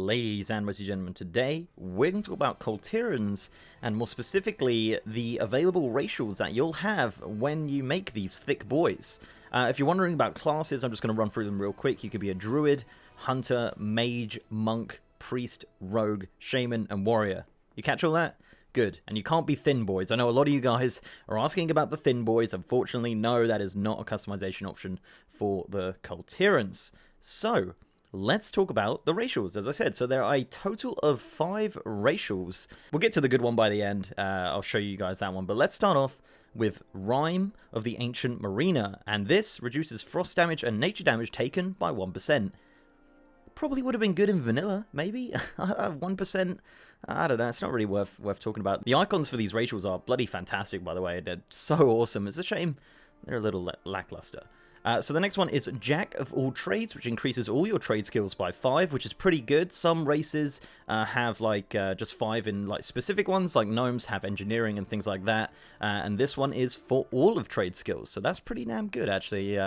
ladies and most gentlemen. Today, we're going to talk about Kul Tirans, and more specifically, the available racials that you'll have when you make these thick boys. If you're wondering about classes, I'm just going to run through them real quick. You could be a druid, hunter, mage, monk, priest, rogue, shaman, and warrior. You catch all that? Good. And you can't be thin boys. I know a lot of you guys are asking about the thin boys. Unfortunately, no, that is not a customization option for the Kul Tirans. So, let's talk about the racials, as I said. So there are a total of 5 racials. We'll get to the good one by the end. I'll show you guys that one. But let's start off with Rime of the Ancient Mariner. And this reduces frost damage and nature damage taken by 1%. Probably would have been good in vanilla, maybe? 1%? I don't know, it's not really worth talking about. The icons for these racials are bloody fantastic, by the way. They're so awesome. It's a shame they're a little lackluster. So the next one is Jack of all trades, which increases all your trade skills by 5, which is pretty good. Some races have like just 5 in like specific ones, like gnomes have engineering and things like that. And this one is for all of trade skills, so that's pretty damn good actually.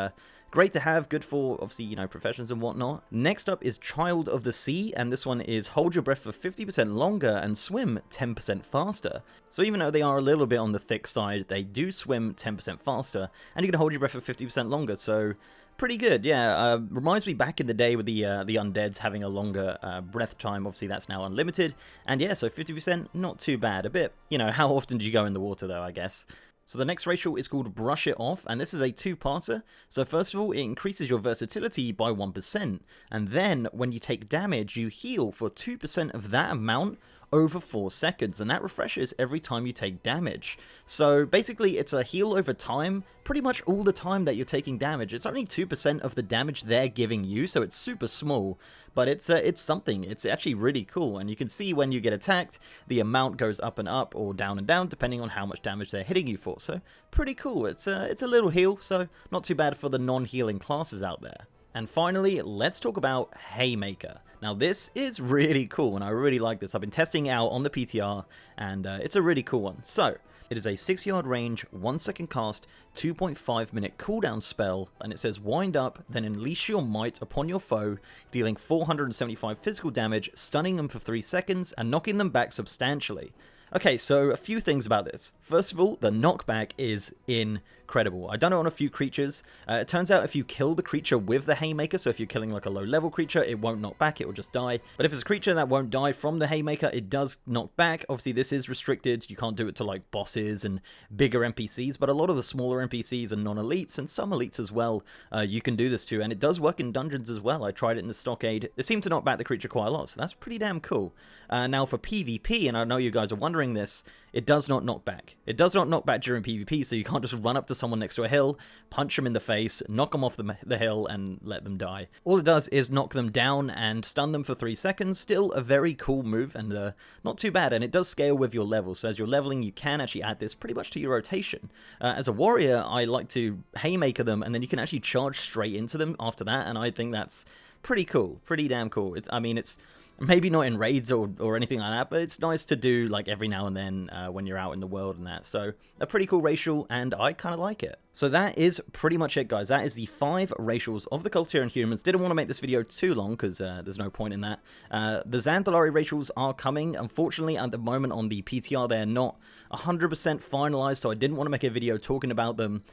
Great to have, good for, obviously, you know, professions and whatnot. Next up is Child of the Sea, and this one is hold your breath for 50% longer and swim 10% faster. So even though they are a little bit on the thick side, they do swim 10% faster, and you can hold your breath for 50% longer, so pretty good, yeah. Reminds me back in the day with the undeads having a longer breath time. Obviously, that's now unlimited, and yeah, so 50%, not too bad. A bit, you know, how often do you go in the water, though, I guess? So the next racial is called Brush It Off, and this is a 2-parter. So first of all, it increases your versatility by 1%, and then when you take damage, you heal for 2% of that amount over 4 seconds, and that refreshes every time you take damage. So basically, it's a heal over time, pretty much all the time that you're taking damage. It's only 2% of the damage they're giving you, so it's super small, but it's something. It's actually really cool, and you can see when you get attacked, the amount goes up and up, or down and down, depending on how much damage they're hitting you for. So pretty cool. It's a little heal, so not too bad for the non-healing classes out there. And finally, let's talk about Haymaker. Now this is really cool, and I really like this. I've been testing it out on the PTR, and it's a really cool one. So, it is a 6-yard range, 1-second cast, 2.5 minute cooldown spell, and it says wind up, then unleash your might upon your foe, dealing 475 physical damage, stunning them for 3 seconds, and knocking them back substantially. Okay, so a few things about this. First of all, the knockback is incredible. I've done it on a few creatures. It turns out if you kill the creature with the Haymaker, so if you're killing like a low-level creature, it won't knock back, it will just die. But if it's a creature that won't die from the Haymaker, it does knock back. Obviously, this is restricted. You can't do it to like bosses and bigger NPCs, but a lot of the smaller NPCs and non-elites, and some elites as well, you can do this to, and it does work in dungeons as well. I tried it in the stockade. It seemed to knock back the creature quite a lot, so that's pretty damn cool. Now for PvP, and I know you guys are wondering this, it does not knock back. It does not knock back during PvP, so you can't just run up to someone next to a hill, punch them in the face, knock them off the hill, and let them die. All it does is knock them down and stun them for 3 seconds. Still a very cool move, and not too bad, and it does scale with your level, so as you're leveling, you can actually add this pretty much to your rotation. As a warrior, I like to Haymaker them, and then you can actually charge straight into them after that, and I think that's pretty cool, pretty damn cool. I mean, it's maybe not in raids or anything like that, but it's nice to do like every now and then when you're out in the world and that. So a pretty cool racial, and I kind of like it. So that is pretty much it, guys. That is the 5 racials of the Kul Tiran humans. Didn't want to make this video too long because there's no point in that. The Zandalari racials are coming. Unfortunately, at the moment on the PTR, they're not 100% finalized, so I didn't want to make a video talking about them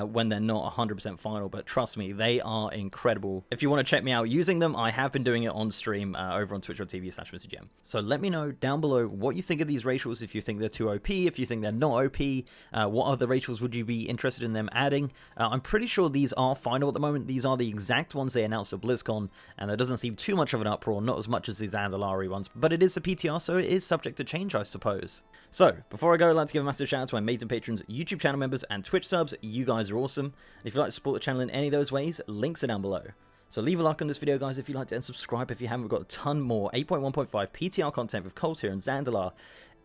when they're not 100% final, but trust me, they are incredible. If you want to check me out using them, I have been doing it on stream over on twitch.tv/MrGM. So let me know down below what you think of these racials, if you think they're too OP, if you think they're not OP, what other racials would you be interested in them adding. I'm pretty sure these are final at the moment. These are the exact ones they announced at BlizzCon, and there doesn't seem too much of an uproar, not as much as the Zandalari ones, but it is a PTR, so it is subject to change, I suppose. So, before I go, I'd like to give a massive shout out to my mates and patrons, YouTube channel members, and Twitch subs. You guys are awesome. And if you'd like to support the channel in any of those ways, links are down below. So leave a like on this video, guys, if you liked it, and subscribe if you haven't. We've got a ton more 8.1.5 PTR content with Kul Tiran, Zandalar,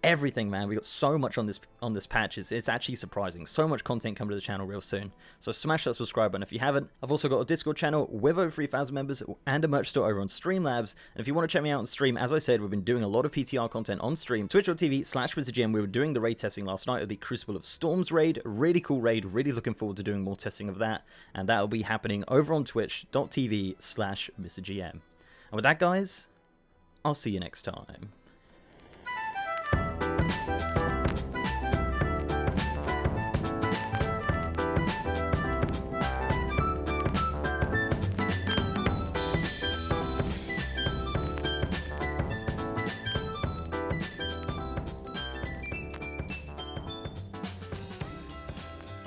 everything, man. We got so much on this patch. It's actually surprising. So much content coming to the channel real soon. So smash that subscribe button if you haven't. I've also got a Discord channel with over 3,000 members and a merch store over on Streamlabs. And if you want to check me out on stream, as I said, we've been doing a lot of PTR content on stream. Twitch.tv/MrGM. We were doing the raid testing last night of the Crucible of Storms raid. Really cool raid. Really looking forward to doing more testing of that. And that'll be happening over on Twitch.tv/MrGM. And with that, guys, I'll see you next time.